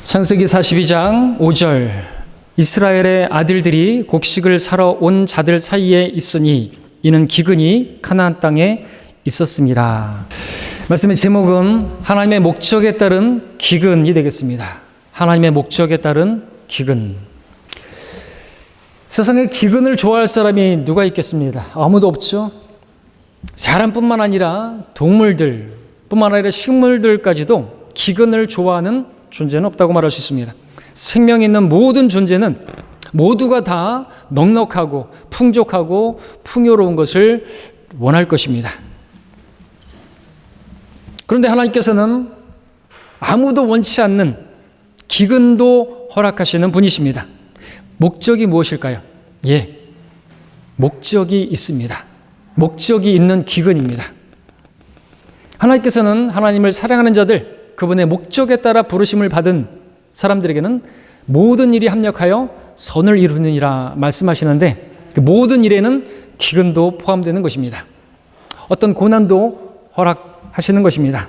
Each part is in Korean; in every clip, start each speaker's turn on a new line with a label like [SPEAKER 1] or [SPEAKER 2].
[SPEAKER 1] 창세기 42장 5절 이스라엘의 아들들이 곡식을 사러 온 자들 사이에 있으니 이는 기근이 가나안 땅에 있었습니다. 말씀의 제목은 하나님의 목적에 따른 기근이 되겠습니다. 하나님의 목적에 따른 기근. 세상에 기근을 좋아할 사람이 누가 있겠습니다? 아무도 없죠. 사람뿐만 아니라 동물들뿐만 아니라 식물들까지도 기근을 좋아하는 존재는 없다고 말할 수 있습니다. 생명 있는 모든 존재는 모두가 다 넉넉하고 풍족하고 풍요로운 것을 원할 것입니다. 그런데 하나님께서는 아무도 원치 않는 기근도 허락하시는 분이십니다. 목적이 무엇일까요? 목적이 있습니다. 목적이 있는 기근입니다. 하나님께서는 하나님을 사랑하는 자들, 그분의 목적에 따라 부르심을 받은 사람들에게는 모든 일이 합력하여 선을 이루느니라 말씀하시는데, 그 모든 일에는 기근도 포함되는 것입니다. 어떤 고난도 허락하시는 것입니다.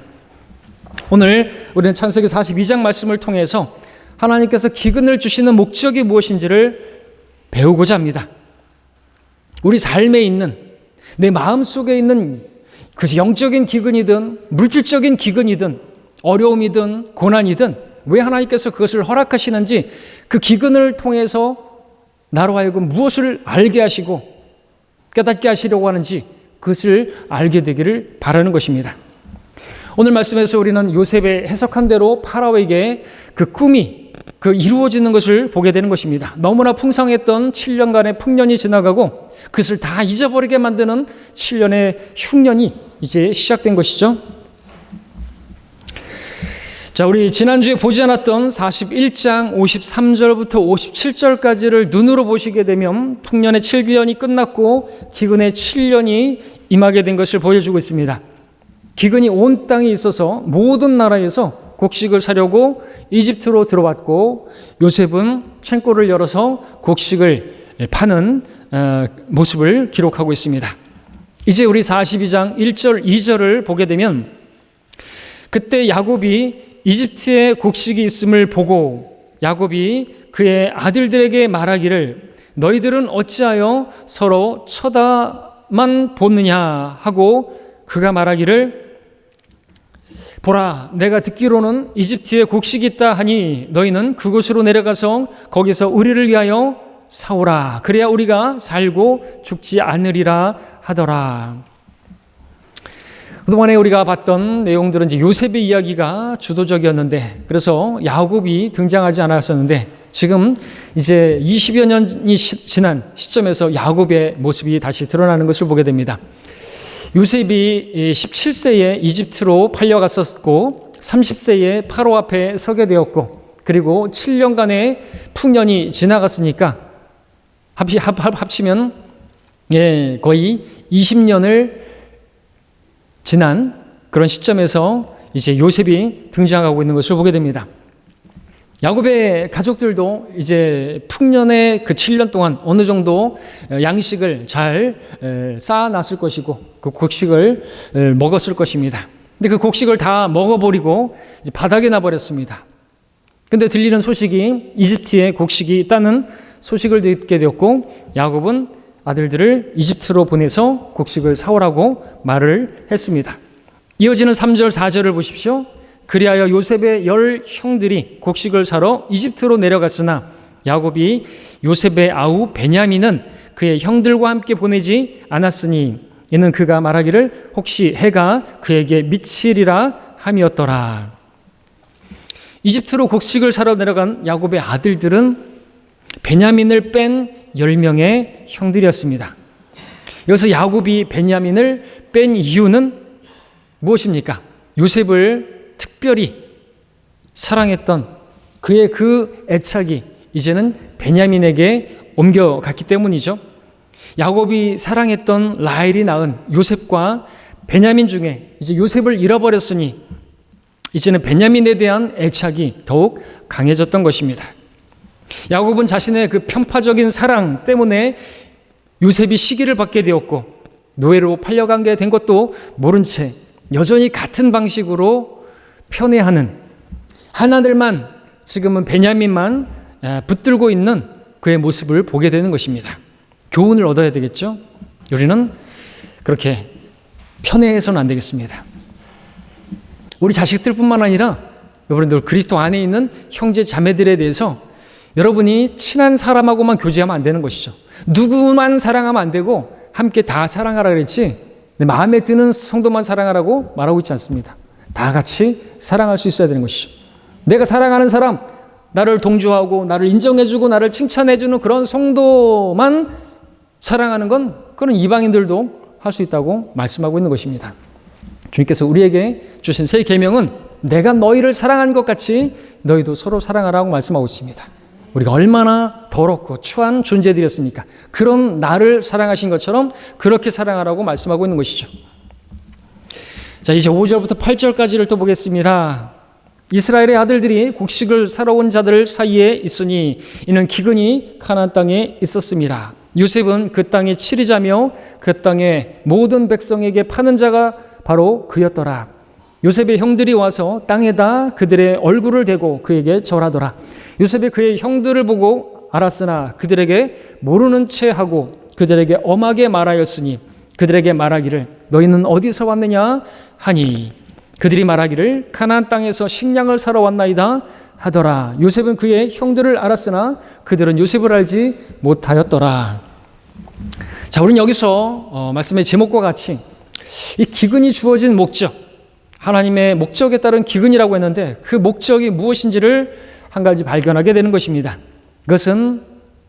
[SPEAKER 1] 오늘 우리는 창세기 42장 말씀을 통해서 하나님께서 기근을 주시는 목적이 무엇인지를 배우고자 합니다. 우리 삶에 있는, 내 마음속에 있는 그 영적인 기근이든 물질적인 기근이든 어려움이든 고난이든 왜 하나님께서 그것을 허락하시는지, 그 기근을 통해서 나로 하여금 무엇을 알게 하시고 깨닫게 하시려고 하는지 그것을 알게 되기를 바라는 것입니다. 오늘 말씀에서 우리는 요셉의 해석한 대로 파라오에게 그 꿈이 이루어지는 것을 보게 되는 것입니다. 너무나 풍성했던 7년간의 풍년이 지나가고 그것을 다 잊어버리게 만드는 7년의 흉년이 이제 시작된 것이죠. 자, 우리 지난주에 보지 않았던 41장 53절부터 57절까지를 눈으로 보시게 되면 풍년의 7년이 끝났고 기근의 7년이 임하게 된 것을 보여주고 있습니다. 기근이 온 땅에 있어서 모든 나라에서 곡식을 사려고 이집트로 들어왔고, 요셉은 창고를 열어서 곡식을 파는 모습을 기록하고 있습니다. 이제 우리 42장 1절 2절을 보게 되면, 그때 야곱이 이집트에 곡식이 있음을 보고 야곱이 그의 아들들에게 말하기를 너희들은 어찌하여 서로 쳐다만 보느냐 하고, 그가 말하기를 보라, 내가 듣기로는 이집트에 곡식이 있다 하니 너희는 그곳으로 내려가서 거기서 우리를 위하여 사오라. 그래야 우리가 살고 죽지 않으리라 하더라. 그동안에 우리가 봤던 내용들은 이제 요셉의 이야기가 주도적이었는데, 그래서 야곱이 등장하지 않았었는데, 지금 이제 20여 년이 지난 시점에서 야곱의 모습이 다시 드러나는 것을 보게 됩니다. 요셉이 17세에 이집트로 팔려갔었고 30세에 파로 앞에 서게 되었고, 그리고 7년간의 풍년이 지나갔으니까 합치면 거의 20년을 지난 그런 시점에서 이제 요셉이 등장하고 있는 것을 보게 됩니다. 야곱의 가족들도 이제 풍년의 그 7년 동안 어느 정도 양식을 잘 쌓아놨을 것이고 그 곡식을 먹었을 것입니다. 근데 그 곡식을 다 먹어버리고 이제 바닥에 놔버렸습니다. 근데 들리는 소식이 이집트에 곡식이 있다는 소식을 듣게 되었고, 야곱은 아들들을 이집트로 보내서 곡식을 사오라고 말을 했습니다. 이어지는 3절 4절을 보십시오. 그리하여 요셉의 10 형들이 곡식을 사러 이집트로 내려갔으나 야곱이 요셉의 아우 베냐민은 그의 형들과 함께 보내지 않았으니 이는 그가 말하기를 혹시 해가 그에게 미치리라 함이었더라. 이집트로 곡식을 사러 내려간 야곱의 아들들은 베냐민을 뺀 10명의 형들이었습니다. 여기서 야곱이 베냐민을 뺀 이유는 무엇입니까? 요셉을 특별히 사랑했던 그의 그 애착이 이제는 베냐민에게 옮겨갔기 때문이죠. 야곱이 사랑했던 라헬이 낳은 요셉과 베냐민 중에 이제 요셉을 잃어버렸으니 이제는 베냐민에 대한 애착이 더욱 강해졌던 것입니다. 야곱은 자신의 그 편파적인 사랑 때문에 요셉이 시기를 받게 되었고 노예로 팔려가게 된 것도 모른 채 여전히 같은 방식으로 편애하는, 하나들만 지금은 베냐민만 붙들고 있는 그의 모습을 보게 되는 것입니다. 교훈을 얻어야 되겠죠. 우리는 그렇게 편애해서는 안 되겠습니다. 우리 자식들뿐만 아니라 여러분들 그리스도 안에 있는 형제 자매들에 대해서 여러분이 친한 사람하고만 교제하면 안 되는 것이죠. 누구만 사랑하면 안 되고 함께 다 사랑하라 그랬지 마음에 드는 성도만 사랑하라고 말하고 있지 않습니다. 다 같이 사랑할 수 있어야 되는 것이죠. 내가 사랑하는 사람, 나를 동조하고 나를 인정해주고 나를 칭찬해주는 그런 성도만 사랑하는 건 그런 이방인들도 할 수 있다고 말씀하고 있는 것입니다. 주님께서 우리에게 주신 새 계명은 내가 너희를 사랑한 것 같이 너희도 서로 사랑하라고 말씀하고 있습니다. 우리가 얼마나 더럽고 추한 존재들이었습니까? 그런 나를 사랑하신 것처럼 그렇게 사랑하라고 말씀하고 있는 것이죠. 자, 이제 5절부터 8절까지를 또 보겠습니다. 이스라엘의 아들들이 곡식을 사러 온 자들 사이에 있으니 이는 기근이 가나안 땅에 있었습니다. 요셉은 그 땅에 치리자며 그 땅의 모든 백성에게 파는 자가 바로 그였더라. 요셉의 형들이 와서 땅에다 그들의 얼굴을 대고 그에게 절하더라. 요셉이 그의 형들을 보고 알았으나 그들에게 모르는 채 하고 그들에게 엄하게 말하였으니 그들에게 말하기를 너희는 어디서 왔느냐 하니 그들이 말하기를 가나안 땅에서 식량을 사러 왔나이다 하더라. 요셉은 그의 형들을 알았으나 그들은 요셉을 알지 못하였더라. 자, 우리는 여기서 말씀의 제목과 같이 이 기근이 주어진 목적, 하나님의 목적에 따른 기근이라고 했는데 그 목적이 무엇인지를 한 가지 발견하게 되는 것입니다. 그것은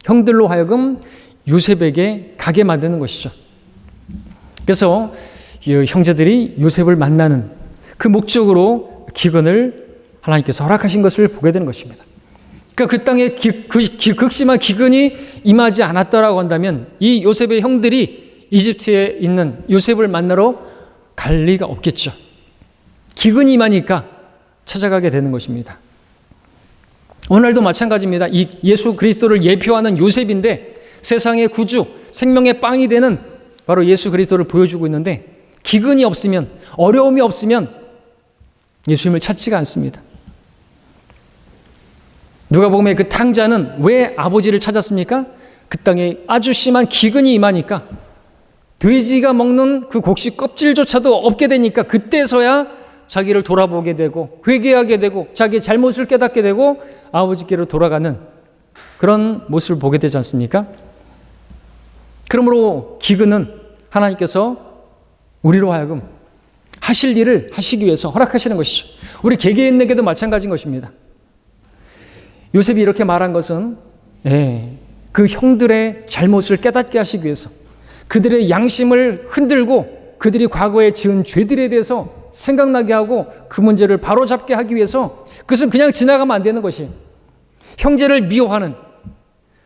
[SPEAKER 1] 형들로 하여금 요셉에게 가게 만드는 것이죠. 그래서 이 형제들이 요셉을 만나는 그 목적으로 기근을 하나님께서 허락하신 것을 보게 되는 것입니다. 그러니까 그 땅에 극심한 기근이 임하지 않았다라고 한다면 이 요셉의 형들이 이집트에 있는 요셉을 만나러 갈 리가 없겠죠. 기근이 임하니까 찾아가게 되는 것입니다. 오늘도 마찬가지입니다. 이 예수 그리스도를 예표하는 요셉인데 세상의 구주, 생명의 빵이 되는 바로 예수 그리스도를 보여주고 있는데 기근이 없으면, 어려움이 없으면 예수님을 찾지가 않습니다. 누가복음의 그 탕자는 왜 아버지를 찾았습니까? 그 땅에 아주 심한 기근이 임하니까 돼지가 먹는 그 곡식 껍질조차도 없게 되니까 그때서야 자기를 돌아보게 되고 회개하게 되고 자기의 잘못을 깨닫게 되고 아버지께로 돌아가는 그런 모습을 보게 되지 않습니까? 그러므로 기근은 하나님께서 우리로 하여금 하실 일을 하시기 위해서 허락하시는 것이죠. 우리 개개인에게도 마찬가지인 것입니다. 요셉이 이렇게 말한 것은 그 형들의 잘못을 깨닫게 하시기 위해서 그들의 양심을 흔들고 그들이 과거에 지은 죄들에 대해서 생각나게 하고 그 문제를 바로잡게 하기 위해서 그것은 그냥 지나가면 안 되는 것이에요. 형제를 미워하는,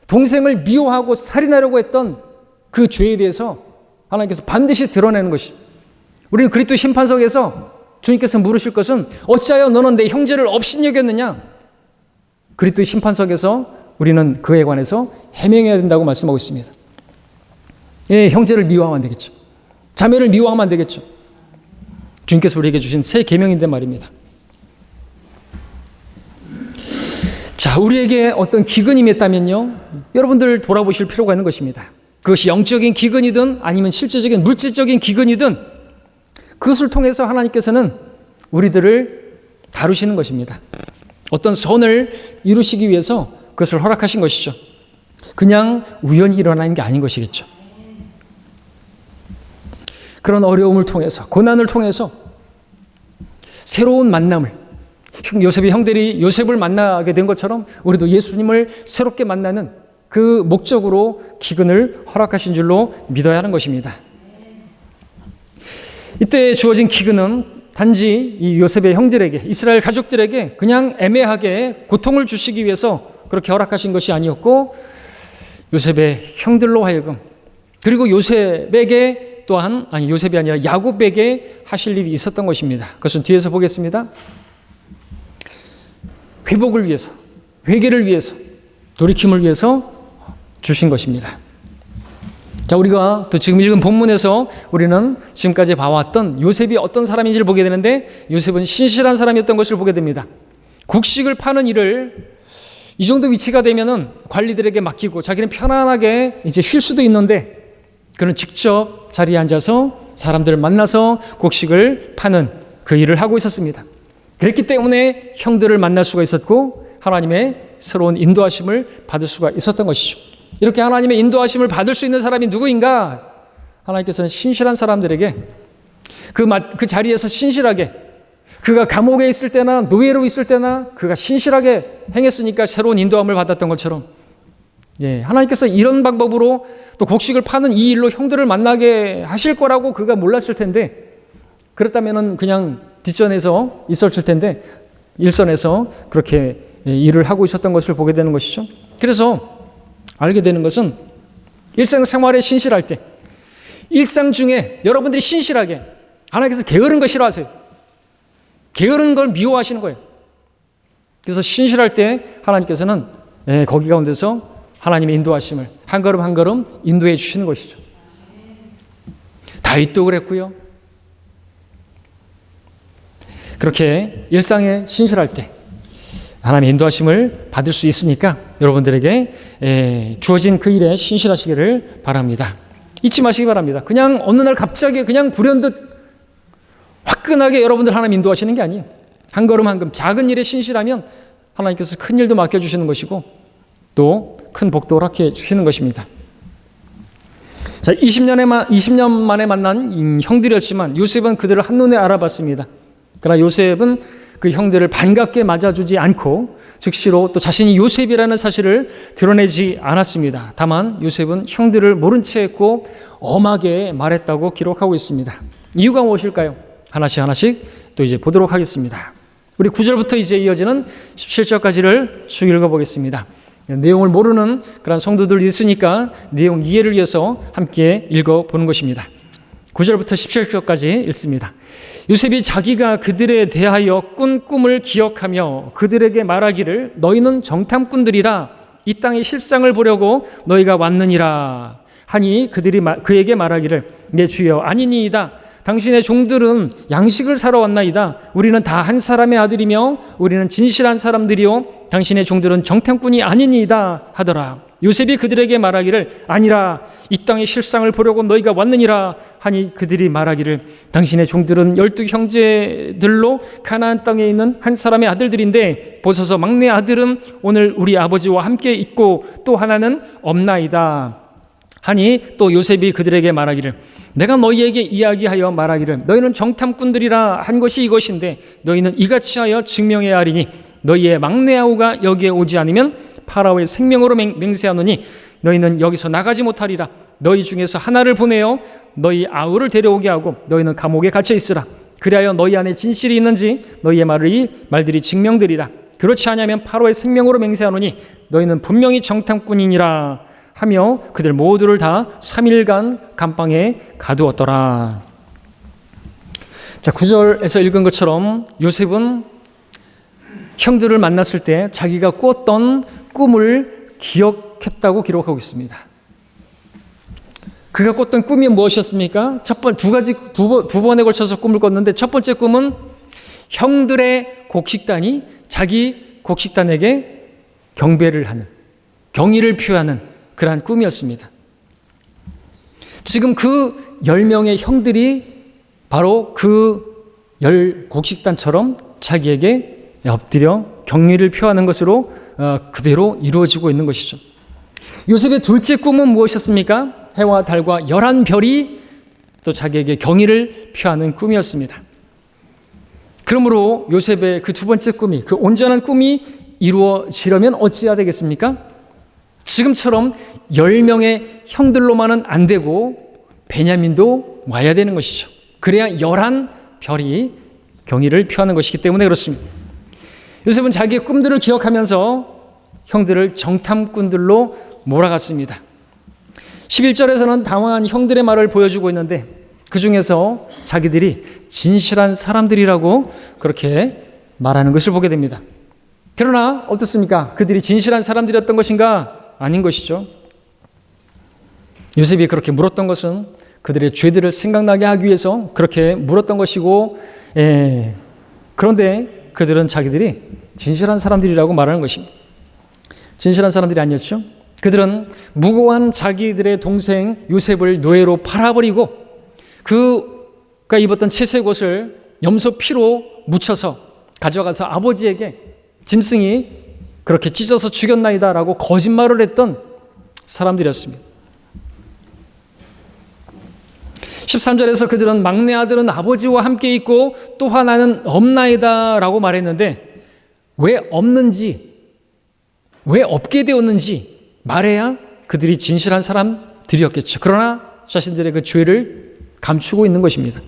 [SPEAKER 1] 동생을 미워하고 살인하려고 했던 그 죄에 대해서 하나님께서 반드시 드러내는 것이죠. 우리는 그리스도 심판석에서 주님께서 물으실 것은 어찌하여 너는 내 형제를 업신여겼느냐? 그리스도의 심판석에서 우리는 그에 관해서 해명해야 된다고 말씀하고 있습니다. 형제를 미워하면 안 되겠죠. 자매를 미워하면 안 되겠죠. 주님께서 우리에게 주신 새 계명인데 말입니다. 자, 우리에게 어떤 기근이 있다면요, 여러분들 돌아보실 필요가 있는 것입니다. 그것이 영적인 기근이든 아니면 실제적인 물질적인 기근이든 그것을 통해서 하나님께서는 우리들을 다루시는 것입니다. 어떤 선을 이루시기 위해서 그것을 허락하신 것이죠. 그냥 우연히 일어나는 게 아닌 것이겠죠. 그런 어려움을 통해서, 고난을 통해서 새로운 만남을, 요셉의 형들이 요셉을 만나게 된 것처럼 우리도 예수님을 새롭게 만나는 그 목적으로 기근을 허락하신 줄로 믿어야 하는 것입니다. 이때 주어진 기근은 단지 이 요셉의 형들에게, 이스라엘 가족들에게 그냥 애매하게 고통을 주시기 위해서 그렇게 허락하신 것이 아니었고 요셉의 형들로 하여금, 그리고 요셉에게 또한, 요셉이 아니라 야곱에게 하실 일이 있었던 것입니다. 그것은 뒤에서 보겠습니다. 회복을 위해서, 회개를 위해서, 돌이킴을 위해서 주신 것입니다. 자, 우리가 또 지금 읽은 본문에서 우리는 지금까지 봐왔던 요셉이 어떤 사람인지를 보게 되는데 요셉은 신실한 사람이었던 것을 보게 됩니다. 곡식을 파는 일을 이 정도 위치가 되면은 관리들에게 맡기고 자기는 편안하게 이제 쉴 수도 있는데, 그는 직접 자리에 앉아서 사람들을 만나서 곡식을 파는 그 일을 하고 있었습니다. 그랬기 때문에 형들을 만날 수가 있었고 하나님의 새로운 인도하심을 받을 수가 있었던 것이죠. 이렇게 하나님의 인도하심을 받을 수 있는 사람이 누구인가? 하나님께서는 신실한 사람들에게 그 자리에서 신실하게, 그가 감옥에 있을 때나 노예로 있을 때나 그가 신실하게 행했으니까 새로운 인도함을 받았던 것처럼, 하나님께서 이런 방법으로 또 곡식을 파는 이 일로 형들을 만나게 하실 거라고 그가 몰랐을 텐데, 그렇다면 그냥 뒷전에서 있었을 텐데 일선에서 그렇게 일을 하고 있었던 것을 보게 되는 것이죠. 그래서 알게 되는 것은 일상생활에 신실할 때, 일상 중에 여러분들이 신실하게, 하나님께서 게으른 거 싫어하세요. 게으른 걸 미워하시는 거예요. 그래서 신실할 때 하나님께서는 거기 가운데서 하나님의 인도하심을 한 걸음 한 걸음 인도해 주시는 것이죠. 다윗도 그랬고요. 그렇게 일상에 신실할 때 하나님의 인도하심을 받을 수 있으니까 여러분들에게 주어진 그 일에 신실하시기를 바랍니다. 잊지 마시기 바랍니다. 그냥 어느 날 갑자기 그냥 불현듯 화끈하게 여러분들 하나님 인도하시는 게 아니에요. 한 걸음 한 걸음 작은 일에 신실하면 하나님께서 큰 일도 맡겨주시는 것이고 또 큰 복도 허락해 주시는 것입니다. 자, 20년 만에 만난 형들이었지만 요셉은 그들을 한눈에 알아봤습니다. 그러나 요셉은 그 형들을 반갑게 맞아주지 않고 즉시로 또 자신이 요셉이라는 사실을 드러내지 않았습니다. 다만 요셉은 형들을 모른 채 했고 엄하게 말했다고 기록하고 있습니다. 이유가 무엇일까요? 하나씩 또 이제 보도록 하겠습니다. 우리 9절부터 이제 이어지는 17절까지를 쭉 읽어보겠습니다. 내용을 모르는 그런 성도들이 있으니까 내용 이해를 위해서 함께 읽어보는 것입니다. 9절부터 17절까지 읽습니다. 요셉이 자기가 그들에 대하여 꾼 꿈을 기억하며 그들에게 말하기를 너희는 정탐꾼들이라 이 땅의 실상을 보려고 너희가 왔느니라 하니 그들이 그에게 말하기를 내 주여 아니니이다. 당신의 종들은 양식을 사러 왔나이다. 우리는 다 한 사람의 아들이며 우리는 진실한 사람들이요 당신의 종들은 정탐꾼이 아니니이다 하더라. 요셉이 그들에게 말하기를 아니라 이 땅의 실상을 보려고 너희가 왔느니라 하니 그들이 말하기를 당신의 종들은 12 형제들로 가나안 땅에 있는 한 사람의 아들들인데 보소서 막내 아들은 오늘 우리 아버지와 함께 있고 또 하나는 없나이다 하니 또 요셉이 그들에게 말하기를 내가 너희에게 이야기하여 말하기를 너희는 정탐꾼들이라 한 것이 이것인데 너희는 이같이 하여 증명해야 하리니 너희의 막내 아우가 여기에 오지 않으면 파라오의 생명으로 맹세하노니 너희는 여기서 나가지 못하리라. 너희 중에서 하나를 보내어 너희 아우를 데려오게 하고 너희는 감옥에 갇혀 있으라. 그리하여 너희 안에 진실이 있는지 너희의 말들이 증명되리라. 그렇지 않으면 파라오의 생명으로 맹세하노니 너희는 분명히 정탐꾼이니라 하며 그들 모두를 다 3일간 감방에 가두었더라. 자, 9절에서 읽은 것처럼 요셉은 형들을 만났을 때 자기가 꾸었던 꿈을 기억했다고 기록하고 있습니다. 그가 꿨던 꿈이 무엇이었습니까? 두 번에 걸쳐서 꿈을 꿨는데 첫 번째 꿈은 형들의 곡식단이 자기 곡식단에게 경배를 하는, 경의를 표하는 그러한 꿈이었습니다. 지금 그 10명의 형들이 바로 그 곡식단처럼 자기에게 엎드려 경의를 표하는 것으로 그대로 이루어지고 있는 것이죠. 요셉의 둘째 꿈은 무엇이었습니까? 해와 달과 11별이 또 자기에게 경의를 표하는 꿈이었습니다. 그러므로 요셉의 그 두 번째 꿈이, 그 온전한 꿈이 이루어지려면 어찌해야 되겠습니까? 지금처럼 10명의 형들로만은 안 되고 베냐민도 와야 되는 것이죠. 그래야 11별이 경의를 표하는 것이기 때문에 그렇습니다. 요셉은 자기의 꿈들을 기억하면서 형들을 정탐꾼들로 몰아갔습니다. 11절에서는 당황한 형들의 말을 보여주고 있는데 그 중에서 자기들이 진실한 사람들이라고 그렇게 말하는 것을 보게 됩니다. 그러나 어떻습니까? 그들이 진실한 사람들이었던 것인가? 아닌 것이죠. 요셉이 그렇게 물었던 것은 그들의 죄들을 생각나게 하기 위해서 그렇게 물었던 것이고, 그런데 그들은 자기들이 진실한 사람들이라고 말하는 것입니다. 진실한 사람들이 아니었죠. 그들은 무고한 자기들의 동생 요셉을 노예로 팔아버리고 그가 입었던 채색 옷을 염소 피로 묻혀서 가져가서 아버지에게 짐승이 그렇게 찢어서 죽였나이다 라고 거짓말을 했던 사람들이었습니다. 13절에서 그들은 막내 아들은 아버지와 함께 있고 또 하나는 없나이다 라고 말했는데 왜 없는지, 왜 없게 되었는지 말해야 그들이 진실한 사람들이었겠죠. 그러나 자신들의 그 죄를 감추고 있는 것입니다.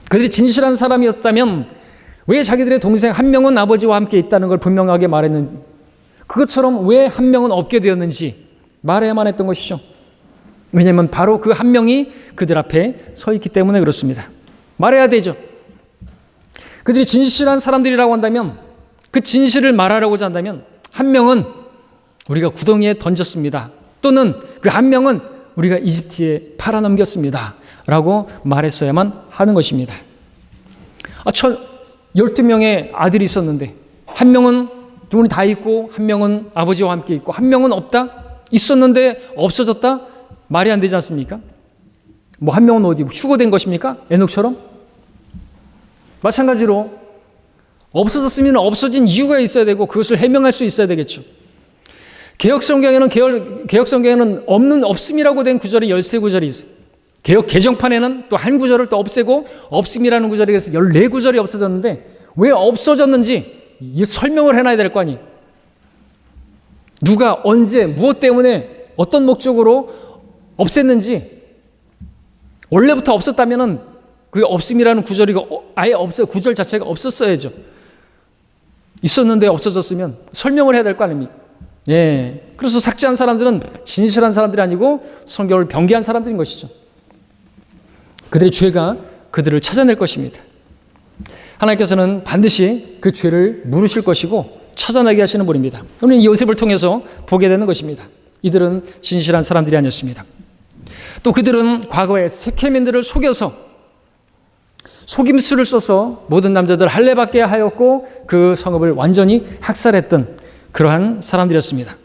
[SPEAKER 1] 그들이 진실한 사람이었다면 왜 자기들의 동생 한 명은 아버지와 함께 있다는 걸 분명하게 말했는지, 그것처럼 왜 한 명은 없게 되었는지 말해야만 했던 것이죠. 왜냐하면 바로 그 한 명이 그들 앞에 서 있기 때문에 그렇습니다. 말해야 되죠. 그들이 진실한 사람들이라고 한다면, 그 진실을 말하려고자 한다면 한 명은 우리가 구덩이에 던졌습니다. 또는 그 한 명은 우리가 이집트에 팔아넘겼습니다. 라고 말했어야만 하는 것입니다. 12명의 아들이 있었는데 한 명은 둘이 다 있고 한 명은 아버지와 함께 있고 한 명은 없다? 있었는데 없어졌다? 말이 안 되지 않습니까? 뭐 한 명은 어디 휴거된 것입니까? 에녹처럼? 마찬가지로 없어졌으면 없어진 이유가 있어야 되고 그것을 해명할 수 있어야 되겠죠. 개혁성경에는 없음이라고 된 구절이 13구절이 있어요. 개혁 개정판에는 또 한 구절을 또 없애고 없음이라는 구절이 있어서 14구절이 없어졌는데 왜 없어졌는지 이 설명을 해놔야 될 거 아니에요. 누가 언제 무엇 때문에 어떤 목적으로 없앴는지, 원래부터 없었다면은 그 없음이라는 구절이 아예 구절 자체가 없었어야죠. 있었는데 없어졌으면 설명을 해야 될 거 아닙니까? 예. 그래서 삭제한 사람들은 진실한 사람들이 아니고 성경을 변개한 사람들인 것이죠. 그들의 죄가 그들을 찾아낼 것입니다. 하나님께서는 반드시 그 죄를 물으실 것이고 찾아내게 하시는 분입니다. 오늘 이 요셉을 통해서 보게 되는 것입니다. 이들은 진실한 사람들이 아니었습니다. 또 그들은 과거에 세케민들을 속여서 속임수를 써서 모든 남자들 할례받게 하였고 그 성읍을 완전히 학살했던 그러한 사람들이었습니다.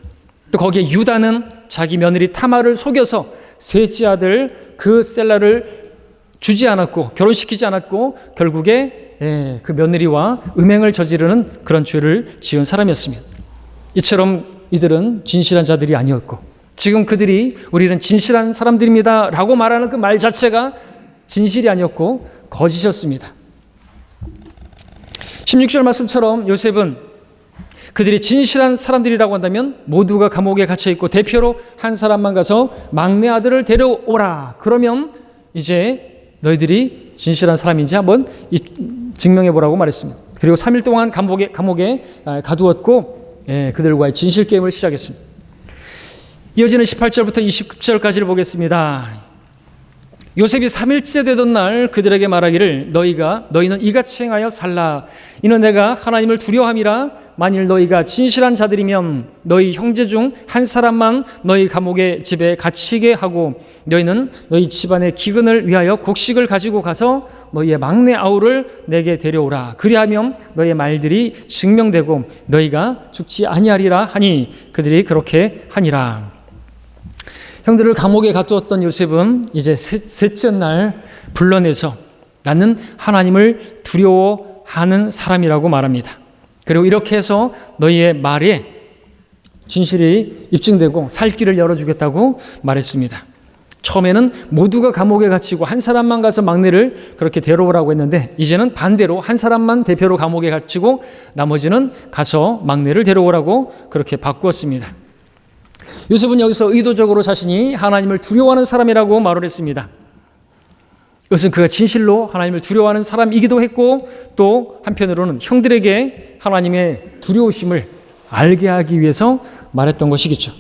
[SPEAKER 1] 또 거기에 유다는 자기 며느리 타마를 속여서 셋째 아들 그 셀라를 주지 않았고 결혼시키지 않았고 결국에 그 며느리와 음행을 저지르는 그런 죄를 지은 사람이었습니다. 이처럼 이들은 진실한 자들이 아니었고 지금 그들이 우리는 진실한 사람들입니다 라고 말하는 그 말 자체가 진실이 아니었고 거짓이었습니다. 16절 말씀처럼 요셉은 그들이 진실한 사람들이라고 한다면 모두가 감옥에 갇혀있고 대표로 한 사람만 가서 막내 아들을 데려오라. 그러면 이제 너희들이 진실한 사람인지 한번 증명해 보라고 말했습니다. 그리고 3일 동안 감옥에 가두었고 그들과의 진실 게임을 시작했습니다. 이어지는 18절부터 20절까지를 보겠습니다. 요셉이 3일째 되던 날 그들에게 말하기를 너희는 이같이 행하여 살라. 이는 내가 하나님을 두려워함이라. 만일 너희가 진실한 자들이면 너희 형제 중 한 사람만 너희 감옥의 집에 갇히게 하고 너희는 너희 집안의 기근을 위하여 곡식을 가지고 가서 너희의 막내 아우를 내게 데려오라. 그리하면 너희의 말들이 증명되고 너희가 죽지 아니하리라 하니 그들이 그렇게 하니라. 형들을 감옥에 가두었던 요셉은 이제 셋째 날 불러내서 나는 하나님을 두려워하는 사람이라고 말합니다. 그리고 이렇게 해서 너희의 말에 진실이 입증되고 살 길을 열어주겠다고 말했습니다. 처음에는 모두가 감옥에 갇히고 한 사람만 가서 막내를 그렇게 데려오라고 했는데 이제는 반대로 한 사람만 대표로 감옥에 갇히고 나머지는 가서 막내를 데려오라고 그렇게 바꾸었습니다. 요셉은 여기서 의도적으로 자신이 하나님을 두려워하는 사람이라고 말을 했습니다. 이것은 그가 진실로 하나님을 두려워하는 사람이기도 했고 또 한편으로는 형들에게 하나님의 두려우심을 알게 하기 위해서 말했던 것이겠죠.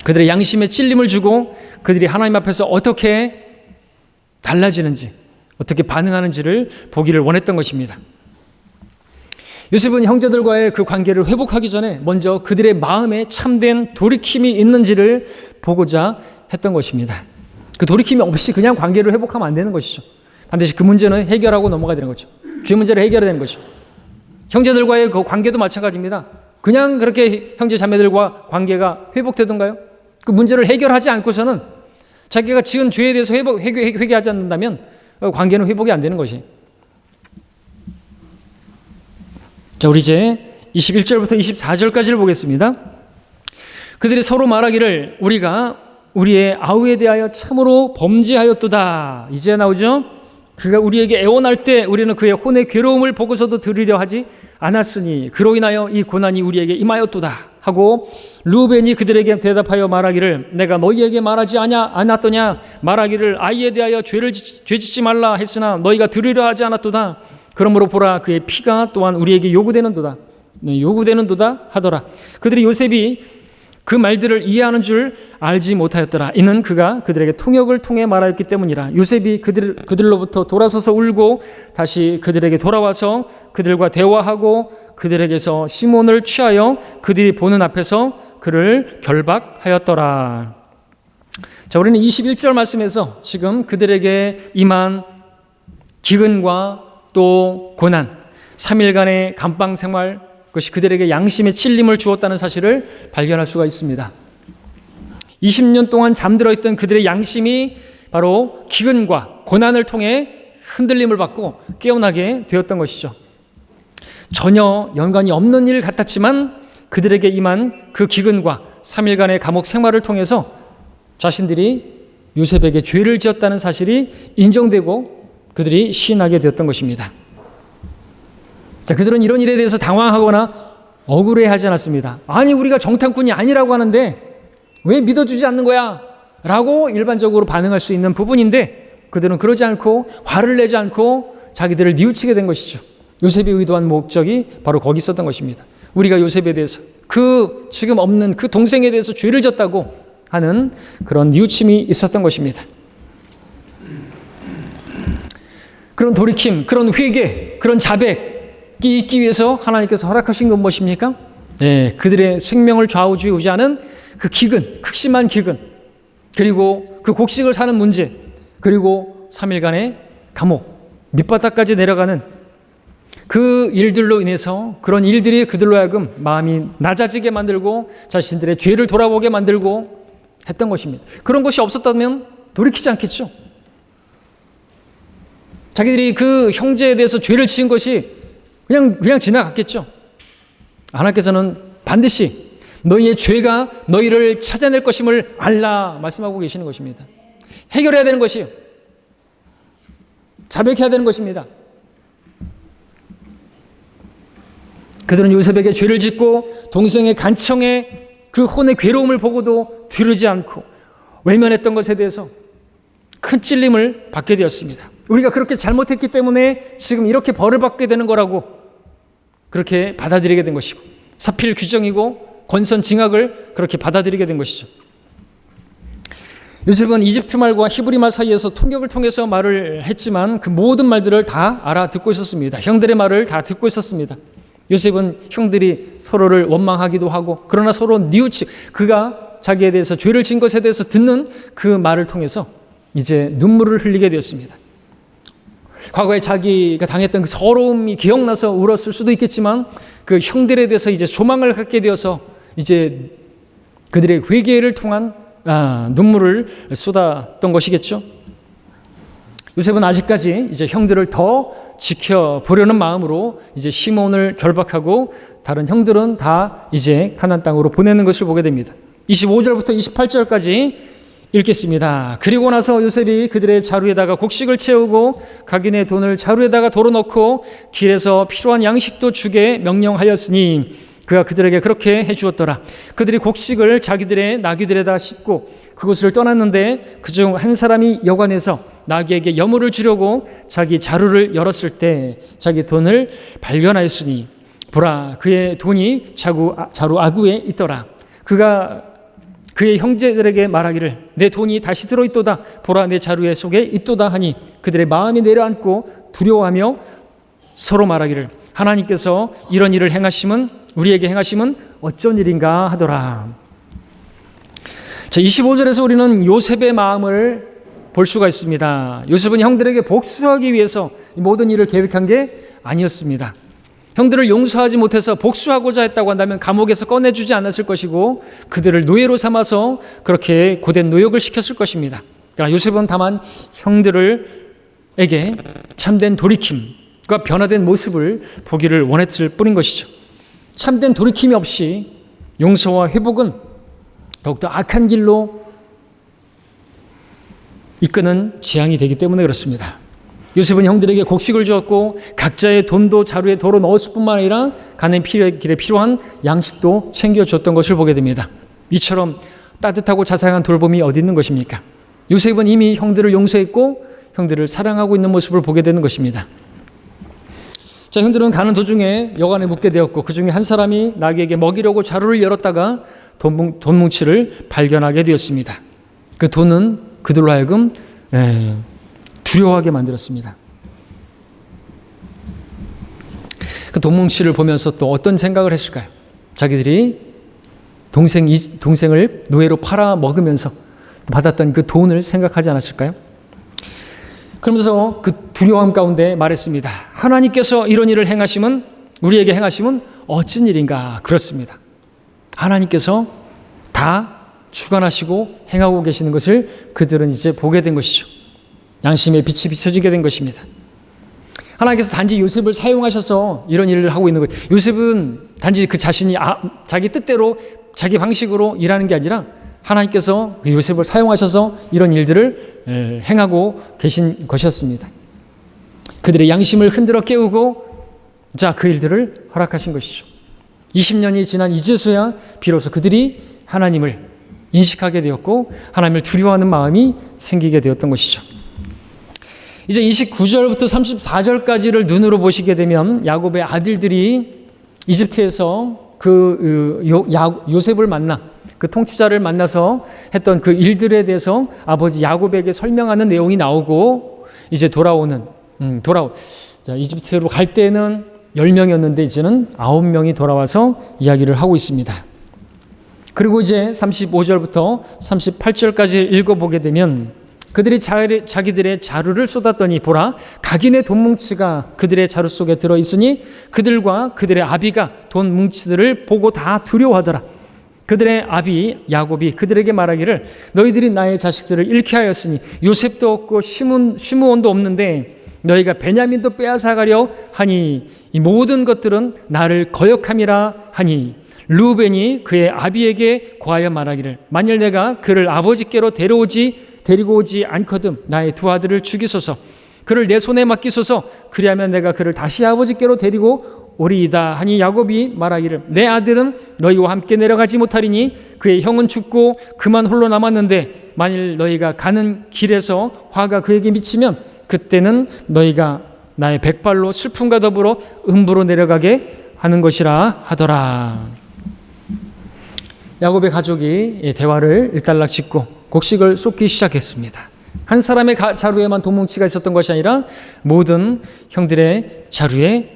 [SPEAKER 1] 그들의 양심에 찔림을 주고 그들이 하나님 앞에서 어떻게 달라지는지 어떻게 반응하는지를 보기를 원했던 것입니다. 요셉은 형제들과의 그 관계를 회복하기 전에 먼저 그들의 마음에 참된 돌이킴이 있는지를 보고자 했던 것입니다. 그 돌이킴이 없이 그냥 관계를 회복하면 안 되는 것이죠. 반드시 그 문제는 해결하고 넘어가야 되는 거죠. 죄 문제를 해결해야 되는 거죠. 형제들과의 그 관계도 마찬가지입니다. 그냥 그렇게 형제 자매들과 관계가 회복되던가요? 그 문제를 해결하지 않고서는 자기가 지은 죄에 대해서 회개하지 않는다면 관계는 회복이 안 되는 것이. 자, 우리 이제 21절부터 24절까지를 보겠습니다. 그들이 서로 말하기를 우리가 우리의 아우에 대하여 참으로 범죄하였도다. 이제 나오죠? 그가 우리에게 애원할 때 우리는 그의 혼의 괴로움을 보고서도 들으려 하지 않았으니 그로 인하여 이 고난이 우리에게 임하였도다 하고, 루벤이 그들에게 대답하여 말하기를 내가 너희에게 말하지 않았더냐. 말하기를 아이에 대하여 죄 짓지 말라 했으나 너희가 들으려 하지 않았도다. 그러므로 보라, 그의 피가 또한 우리에게 요구되는도다 하더라. 그들이 요셉이 그 말들을 이해하는 줄 알지 못하였더라. 이는 그가 그들에게 통역을 통해 말하였기 때문이라. 요셉이 그들로부터 돌아서서 울고 다시 그들에게 돌아와서 그들과 대화하고 그들에게서 시몬을 취하여 그들이 보는 앞에서 그를 결박하였더라. 자, 우리는 21절 말씀에서 지금 그들에게 임한 기근과 또 고난, 3일간의 감방 생활, 그것이 그들에게 양심의 찔림을 주었다는 사실을 발견할 수가 있습니다. 20년 동안 잠들어 있던 그들의 양심이 바로 기근과 고난을 통해 흔들림을 받고 깨어나게 되었던 것이죠. 전혀 연관이 없는 일 같았지만 그들에게 임한 그 기근과 3일간의 감옥 생활을 통해서 자신들이 요셉에게 죄를 지었다는 사실이 인정되고 그들이 시인하게 되었던 것입니다. 자, 그들은 이런 일에 대해서 당황하거나 억울해하지 않았습니다. 아니, 우리가 정탐꾼이 아니라고 하는데 왜 믿어주지 않는 거야? 라고 일반적으로 반응할 수 있는 부분인데 그들은 그러지 않고 화를 내지 않고 자기들을 뉘우치게 된 것이죠. 요셉이 의도한 목적이 바로 거기 있었던 것입니다. 우리가 요셉에 대해서 그 지금 없는 그 동생에 대해서 죄를 졌다고 하는 그런 뉘우침이 있었던 것입니다. 그런 돌이킴, 그런 회개, 그런 자백이 있기 위해서 하나님께서 허락하신 건 무엇입니까? 네, 그들의 생명을 좌우지우지하는 그 기근, 극심한 기근, 그리고 그 곡식을 사는 문제, 그리고 3일간의 감옥, 밑바닥까지 내려가는 그 일들로 인해서 그런 일들이 그들로 하여금 마음이 낮아지게 만들고 자신들의 죄를 돌아보게 만들고 했던 것입니다. 그런 것이 없었다면 돌이키지 않겠죠. 자기들이 그 형제에 대해서 죄를 지은 것이 그냥 지나갔겠죠. 하나님께서는 반드시 너희의 죄가 너희를 찾아낼 것임을 알라 말씀하고 계시는 것입니다. 해결해야 되는 것이에요. 자백해야 되는 것입니다. 그들은 요셉에게 죄를 짓고 동생의 간청에 그 혼의 괴로움을 보고도 들으지 않고 외면했던 것에 대해서 큰 찔림을 받게 되었습니다. 우리가 그렇게 잘못했기 때문에 지금 이렇게 벌을 받게 되는 거라고 그렇게 받아들이게 된 것이고, 사필 규정이고 권선징악을 그렇게 받아들이게 된 것이죠. 요셉은 이집트 말과 히브리 말 사이에서 통역을 통해서 말을 했지만 그 모든 말들을 다 알아듣고 있었습니다. 형들의 말을 다 듣고 있었습니다. 요셉은 형들이 서로를 원망하기도 하고, 그러나 서로 뉘우치, 그가 자기에 대해서 죄를 진 것에 대해서 듣는 그 말을 통해서 이제 눈물을 흘리게 되었습니다. 과거에 자기가 당했던 그 서러움이 기억나서 울었을 수도 있겠지만 그 형들에 대해서 이제 소망을 갖게 되어서 이제 그들의 회개를 통한 눈물을 쏟았던 것이겠죠. 요셉은 아직까지 이제 형들을 더 지켜보려는 마음으로 이제 시몬을 결박하고 다른 형들은 다 이제 가나안 땅으로 보내는 것을 보게 됩니다. 25절부터 28절까지 읽겠습니다. 그리고 나서 요셉이 그들의 자루에다가 곡식을 채우고 각인의 돈을 자루에다가 덜어넣고 길에서 필요한 양식도 주게 명령하였으니 그가 그들에게 그렇게 해주었더라. 그들이 곡식을 자기들의 나귀들에다 싣고 그곳을 떠났는데 그중 한 사람이 여관에서 나귀에게 여물을 주려고 자기 자루를 열었을 때 자기 돈을 발견하였으니 보라, 그의 돈이 자루 아구에 있더라. 그가 그의 형제들에게 말하기를 내 돈이 다시 들어있도다. 보라, 내 자루에 속에 있도다 하니 그들의 마음이 내려앉고 두려워하며 서로 말하기를 하나님께서 이런 일을 우리에게 행하심은 어쩐 일인가 하더라. 자, 25절에서 우리는 요셉의 마음을 볼 수가 있습니다. 요셉은 형들에게 복수하기 위해서 이 모든 일을 계획한 게 아니었습니다. 형들을 용서하지 못해서 복수하고자 했다고 한다면 감옥에서 꺼내주지 않았을 것이고 그들을 노예로 삼아서 그렇게 고된 노역을 시켰을 것입니다. 그러나 요셉은 다만 형들에게 참된 돌이킴과 변화된 모습을 보기를 원했을 뿐인 것이죠. 참된 돌이킴이 없이 용서와 회복은 더욱더 악한 길로 이끄는 재앙이 되기 때문에 그렇습니다. 요셉은 형들에게 곡식을 주었고 각자의 돈도 자루에 덜어 넣었을 뿐만 아니라 가는 길에 필요한 양식도 챙겨줬던 것을 보게 됩니다. 이처럼 따뜻하고 자상한 돌봄이 어디 있는 것입니까? 요셉은 이미 형들을 용서했고 형들을 사랑하고 있는 모습을 보게 되는 것입니다. 자, 형들은 가는 도중에 여관에 묵게 되었고 그 중에 한 사람이 나귀에게 먹이려고 자루를 열었다가 돈 뭉치를 발견하게 되었습니다. 그 돈은 그들로 하여금 두려워하게 만들었습니다. 그 돈 뭉치를 보면서 또 어떤 생각을 했을까요? 자기들이 동생을 노예로 팔아 먹으면서 받았던 그 돈을 생각하지 않았을까요? 그러면서 그 두려움 가운데 말했습니다. 하나님께서 이런 일을 행하심은 우리에게 행하심은 어찌 일인가. 그렇습니다. 하나님께서 다 주관하시고 행하고 계시는 것을 그들은 이제 보게 된 것이죠. 양심의 빛이 비춰지게 된 것입니다. 하나님께서 단지 요셉을 사용하셔서 이런 일을 하고 있는 거예요. 요셉은 단지 그 자신이 자기 뜻대로 자기 방식으로 일하는 게 아니라 하나님께서 그 요셉을 사용하셔서 이런 일들을 행하고 계신 것이었습니다. 그들의 양심을 흔들어 깨우고 그 일들을 허락하신 것이죠. 20년이 지난 이제서야 비로소 그들이 하나님을 인식하게 되었고 하나님을 두려워하는 마음이 생기게 되었던 것이죠. 이제 29절부터 34절까지를 눈으로 보시게 되면 야곱의 아들들이 이집트에서 요셉을 만나 그 통치자를 만나서 했던 그 일들에 대해서 아버지 야곱에게 설명하는 내용이 나오고 이제 이집트로 갈 때는 10명이었는데 이제는 9명이 돌아와서 이야기를 하고 있습니다. 그리고 이제 35절부터 38절까지 읽어보게 되면 그들이 자기들의 자루를 쏟았더니 보라 각인의 돈 뭉치가 그들의 자루 속에 들어있으니 그들과 그들의 아비가 돈 뭉치들을 보고 다 두려워하더라. 그들의 아비 야곱이 그들에게 말하기를 너희들이 나의 자식들을 잃게 하였으니 요셉도 없고 시므온도 없는데 너희가 베냐민도 빼앗아가려 하니 이 모든 것들은 나를 거역함이라 하니 르우벤이 그의 아비에게 고하여 말하기를 만일 내가 그를 아버지께로 데리고 오지 않거든 나의 두 아들을 죽이소서 그를 내 손에 맡기소서 그리하면 내가 그를 다시 아버지께로 데리고 오리이다 하니 야곱이 말하기를 내 아들은 너희와 함께 내려가지 못하리니 그의 형은 죽고 그만 홀로 남았는데 만일 너희가 가는 길에서 화가 그에게 미치면 그때는 너희가 나의 백발로 슬픔과 더불어 음부로 내려가게 하는 것이라 하더라. 야곱의 가족이 대화를 일단락 짓고 곡식을 쏟기 시작했습니다. 한 사람의 자루에만 돈뭉치가 있었던 것이 아니라 모든 형들의 자루에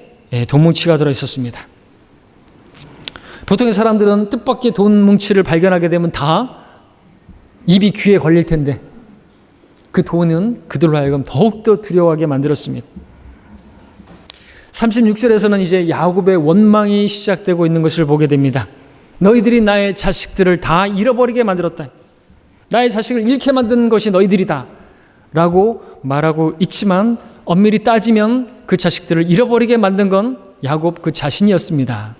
[SPEAKER 1] 돈뭉치가 들어있었습니다. 보통의 사람들은 뜻밖의 돈뭉치를 발견하게 되면 다 입이 귀에 걸릴 텐데 그 돈은 그들로 하여금 더욱더 두려워하게 만들었습니다. 36절에서는 이제 야곱의 원망이 시작되고 있는 것을 보게 됩니다. 너희들이 나의 자식들을 다 잃어버리게 만들었다. 나의 자식을 잃게 만든 것이 너희들이다 라고 말하고 있지만 엄밀히 따지면 그 자식들을 잃어버리게 만든 건 야곱 그 자신이었습니다.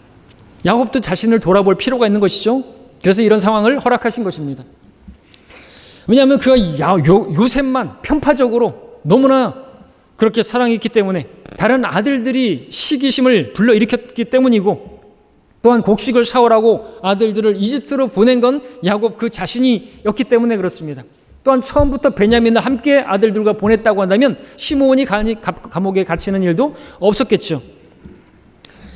[SPEAKER 1] 야곱도 자신을 돌아볼 필요가 있는 것이죠. 그래서 이런 상황을 허락하신 것입니다. 왜냐하면 그가 요셉만 편파적으로 너무나 그렇게 사랑했기 때문에 다른 아들들이 시기심을 불러일으켰기 때문이고 또한 곡식을 사오라고 아들들을 이집트로 보낸 건 야곱 그 자신이었기 때문에 그렇습니다. 또한 처음부터 베냐민을 함께 아들들과 보냈다고 한다면 시므온이 감옥에 갇히는 일도 없었겠죠.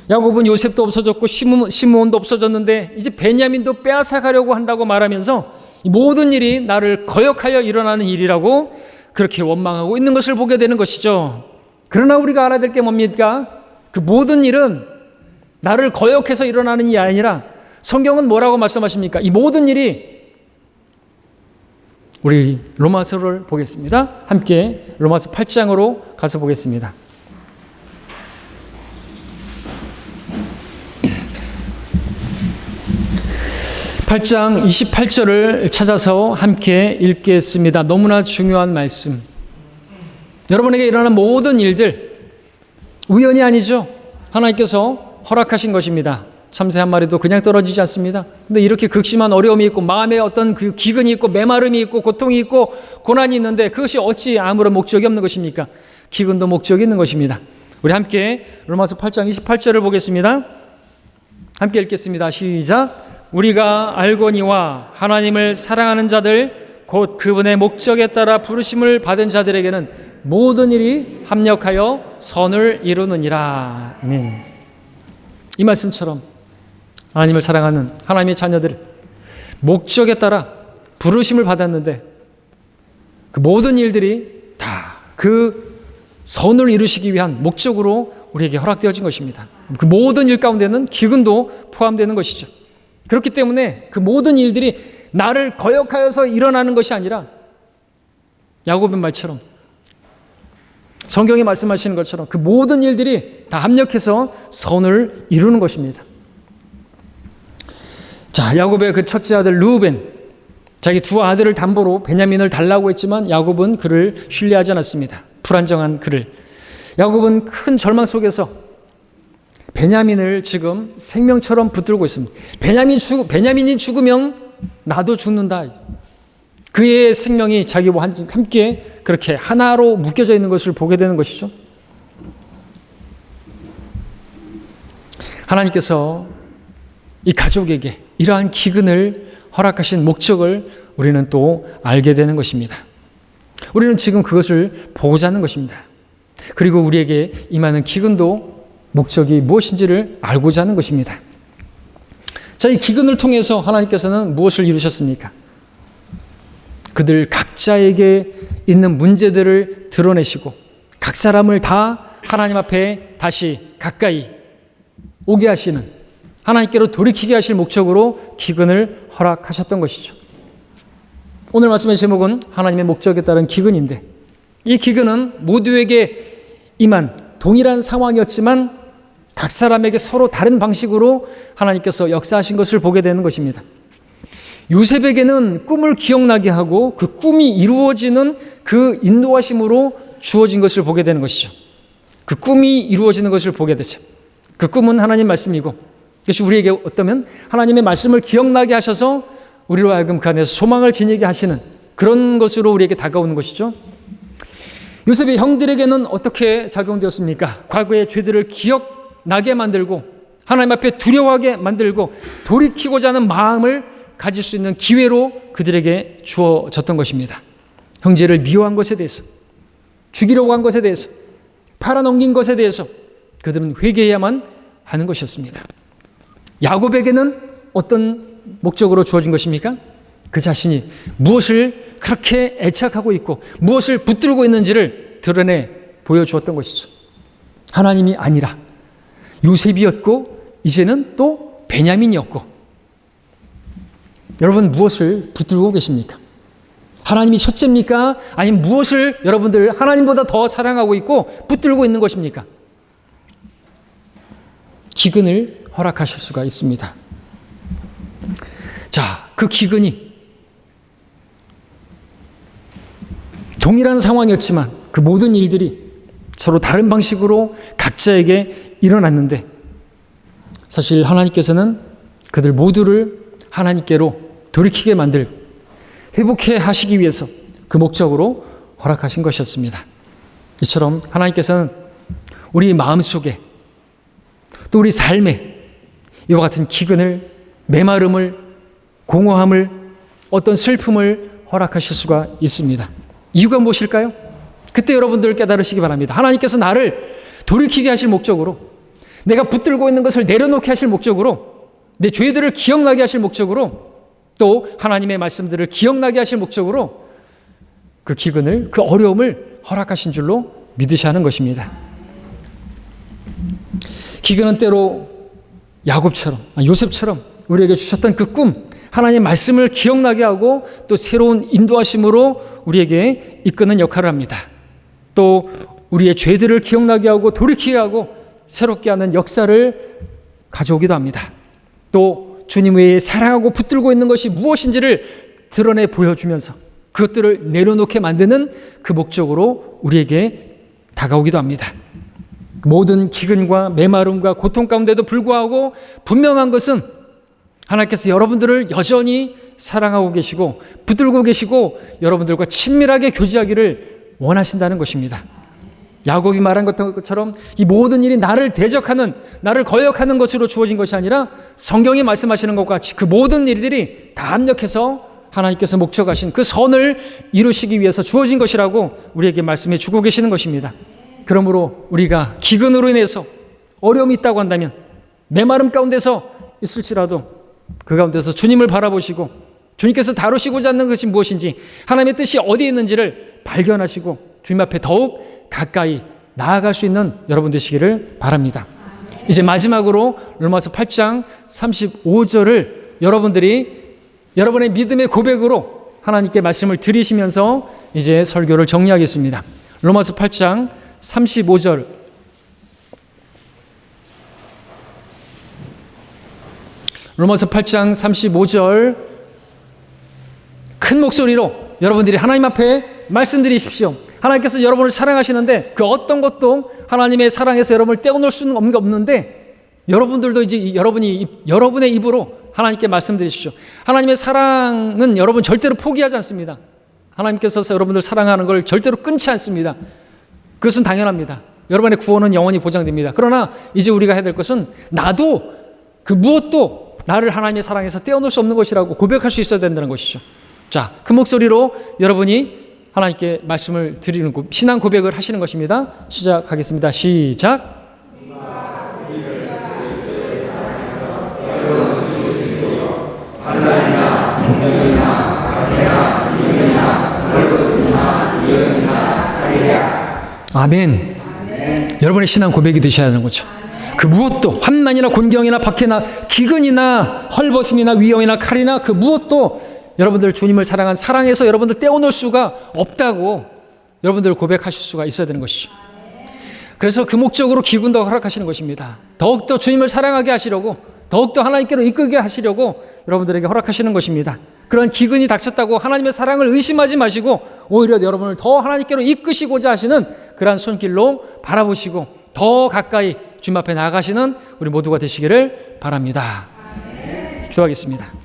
[SPEAKER 1] 야곱은 요셉도 없어졌고 시므온도 없어졌는데 이제 베냐민도 빼앗아 가려고 한다고 말하면서 이 모든 일이 나를 거역하여 일어나는 일이라고 그렇게 원망하고 있는 것을 보게 되는 것이죠. 그러나 우리가 알아야 될 게 뭡니까? 그 모든 일은 나를 거역해서 일어나는 일이 아니라 성경은 뭐라고 말씀하십니까? 이 모든 일이 우리 로마서를 보겠습니다. 함께 로마서 8장으로 가서 보겠습니다. 8장 28절을 찾아서 함께 읽겠습니다. 너무나 중요한 말씀. 여러분에게 일어나는 모든 일들 우연이 아니죠. 하나님께서 허락하신 것입니다. 참새 한 마리도 그냥 떨어지지 않습니다. 근데 이렇게 극심한 어려움이 있고 마음에 어떤 그 기근이 있고 메마름이 있고 고통이 있고 고난이 있는데 그것이 어찌 아무런 목적이 없는 것입니까? 기근도 목적이 있는 것입니다. 우리 함께 로마서 8장 28절을 보겠습니다. 함께 읽겠습니다. 시작. 우리가 알거니와 하나님을 사랑하는 자들 곧 그분의 목적에 따라 부르심을 받은 자들에게는 모든 일이 합력하여 선을 이루느니라. 아멘. 이 말씀처럼 하나님을 사랑하는 하나님의 자녀들 목적에 따라 부르심을 받았는데 그 모든 일들이 다 그 선을 이루시기 위한 목적으로 우리에게 허락되어진 것입니다. 그 모든 일 가운데는 기근도 포함되는 것이죠. 그렇기 때문에 그 모든 일들이 나를 거역하여서 일어나는 것이 아니라 야고보의 말처럼 성경이 말씀하시는 것처럼 그 모든 일들이 다 합력해서 선을 이루는 것입니다. 자, 야고보의 그 첫째 아들 르우벤, 자기 두 아들을 담보로 베냐민을 달라고 했지만 야곱은 그를 신뢰하지 않았습니다. 불안정한 그를. 야곱은 큰 절망 속에서 베냐민을 지금 생명처럼 붙들고 있습니다. 베냐민이 죽으면 나도 죽는다. 그의 생명이 자기와 함께 그렇게 하나로 묶여져 있는 것을 보게 되는 것이죠. 하나님께서 이 가족에게 이러한 기근을 허락하신 목적을 우리는 또 알게 되는 것입니다. 우리는 지금 그것을 보고자 하는 것입니다. 그리고 우리에게 임하는 기근도 목적이 무엇인지를 알고자 하는 것입니다. 자, 이 기근을 통해서 하나님께서는 무엇을 이루셨습니까? 그들 각자에게 있는 문제들을 드러내시고 각 사람을 다 하나님 앞에 다시 가까이 오게 하시는 하나님께로 돌이키게 하실 목적으로 기근을 허락하셨던 것이죠. 오늘 말씀의 제목은 하나님의 목적에 따른 기근인데 이 기근은 모두에게 임한 동일한 상황이었지만 각 사람에게 서로 다른 방식으로 하나님께서 역사하신 것을 보게 되는 것입니다. 요셉에게는 꿈을 기억나게 하고 그 꿈이 이루어지는 그 인도하심으로 주어진 것을 보게 되는 것이죠. 그 꿈이 이루어지는 것을 보게 되죠. 그 꿈은 하나님 말씀이고 그것이 우리에게 어떠면 하나님의 말씀을 기억나게 하셔서 우리로 하여금 그 안에서 소망을 지니게 하시는 그런 것으로 우리에게 다가오는 것이죠. 요셉의 형들에게는 어떻게 작용되었습니까? 과거의 죄들을 기억나게 만들고 하나님 앞에 두려워하게 만들고 돌이키고자 하는 마음을 가질 수 있는 기회로 그들에게 주어졌던 것입니다. 형제를 미워한 것에 대해서, 죽이려고 한 것에 대해서, 팔아넘긴 것에 대해서 그들은 회개해야만 하는 것이었습니다. 야곱에게는 어떤 목적으로 주어진 것입니까? 그 자신이 무엇을 그렇게 애착하고 있고 무엇을 붙들고 있는지를 드러내 보여주었던 것이죠. 하나님이 아니라 요셉이었고 이제는 또 베냐민이었고 여러분 무엇을 붙들고 계십니까? 하나님이 첫째입니까? 아니면 무엇을 여러분들 하나님보다 더 사랑하고 있고 붙들고 있는 것입니까? 기근을 허락하실 수가 있습니다. 자, 그 기근이 동일한 상황이었지만 그 모든 일들이 서로 다른 방식으로 각자에게 일어났는데 사실 하나님께서는 그들 모두를 하나님께로 돌이키게 만들 회복해 하시기 위해서 그 목적으로 허락하신 것이었습니다. 이처럼 하나님께서는 우리 마음속에 또 우리 삶에 이와 같은 기근을, 메마름을, 공허함을, 어떤 슬픔을 허락하실 수가 있습니다. 이유가 무엇일까요? 그때 여러분들 깨달으시기 바랍니다. 하나님께서 나를 돌이키게 하실 목적으로, 내가 붙들고 있는 것을 내려놓게 하실 목적으로, 내 죄들을 기억나게 하실 목적으로, 또 하나님의 말씀들을 기억나게 하실 목적으로 그 기근을, 그 어려움을 허락하신 줄로 믿으셔야 하는 것입니다. 기근은 때로 야곱처럼, 요셉처럼 우리에게 주셨던 그 꿈, 하나님의 말씀을 기억나게 하고 또 새로운 인도하심으로 우리에게 이끄는 역할을 합니다. 또 우리의 죄들을 기억나게 하고 돌이키게 하고 새롭게 하는 역사를 가져오기도 합니다. 또 주님의 사랑하고 붙들고 있는 것이 무엇인지를 드러내 보여주면서 그것들을 내려놓게 만드는 그 목적으로 우리에게 다가오기도 합니다. 모든 기근과 메마름과 고통 가운데도 불구하고 분명한 것은 하나님께서 여러분들을 여전히 사랑하고 계시고 붙들고 계시고 여러분들과 친밀하게 교제하기를 원하신다는 것입니다. 야곱이 말한 것처럼 이 모든 일이 나를 대적하는, 나를 거역하는 것으로 주어진 것이 아니라 성경이 말씀하시는 것과 같이 그 모든 일들이 다 합력해서 하나님께서 목적하신 그 선을 이루시기 위해서 주어진 것이라고 우리에게 말씀해 주고 계시는 것입니다. 그러므로 우리가 기근으로 인해서 어려움이 있다고 한다면 메마름 가운데서 있을지라도 그 가운데서 주님을 바라보시고 주님께서 다루시고자 하는 것이 무엇인지 하나님의 뜻이 어디에 있는지를 발견하시고 주님 앞에 더욱 가까이 나아갈 수 있는 여러분 되시기를 바랍니다. 이제 마지막으로 로마서 8장 35절을 여러분들이 여러분의 믿음의 고백으로 하나님께 말씀을 드리시면서 이제 설교를 정리하겠습니다. 로마서 8장 35절 로마서 8장 35절 큰 목소리로 여러분들이 하나님 앞에 말씀드리십시오. 하나님께서 여러분을 사랑하시는데 그 어떤 것도 하나님의 사랑에서 여러분을 떼어놓을 수는 없는데 여러분들도 이제 여러분의 입으로 하나님께 말씀드리십시오. 하나님의 사랑은 여러분 절대로 포기하지 않습니다. 하나님께서 여러분들 사랑하는 걸 절대로 끊지 않습니다. 그것은 당연합니다. 여러분의 구원은 영원히 보장됩니다. 그러나 이제 우리가 해야 될 것은 나도 그 무엇도 나를 하나님의 사랑에서 떼어놓을 수 없는 것이라고 고백할 수 있어야 된다는 것이죠. 자, 큰 목소리로 여러분이 하나님께 말씀을 드리는 신앙 고백을 하시는 것입니다. 시작하겠습니다. 시작. 아멘. 여러분의 신앙 고백이 되셔야 하는 거죠. 그 무엇도 환난이나 곤경이나 박해나 기근이나 헐벗음이나 위험이나 칼이나 그 무엇도 여러분들 주님을 사랑한 사랑에서 여러분들 떼어놓을 수가 없다고 여러분들 고백하실 수가 있어야 되는 것이죠. 그래서 그 목적으로 기근도 허락하시는 것입니다. 더욱더 주님을 사랑하게 하시려고 더욱더 하나님께로 이끌게 하시려고 여러분들에게 허락하시는 것입니다. 그런 기근이 닥쳤다고 하나님의 사랑을 의심하지 마시고 오히려 여러분을 더 하나님께로 이끄시고자 하시는 그러한 손길로 바라보시고 더 가까이 주님 앞에 나아가시는 우리 모두가 되시기를 바랍니다. 기도하겠습니다.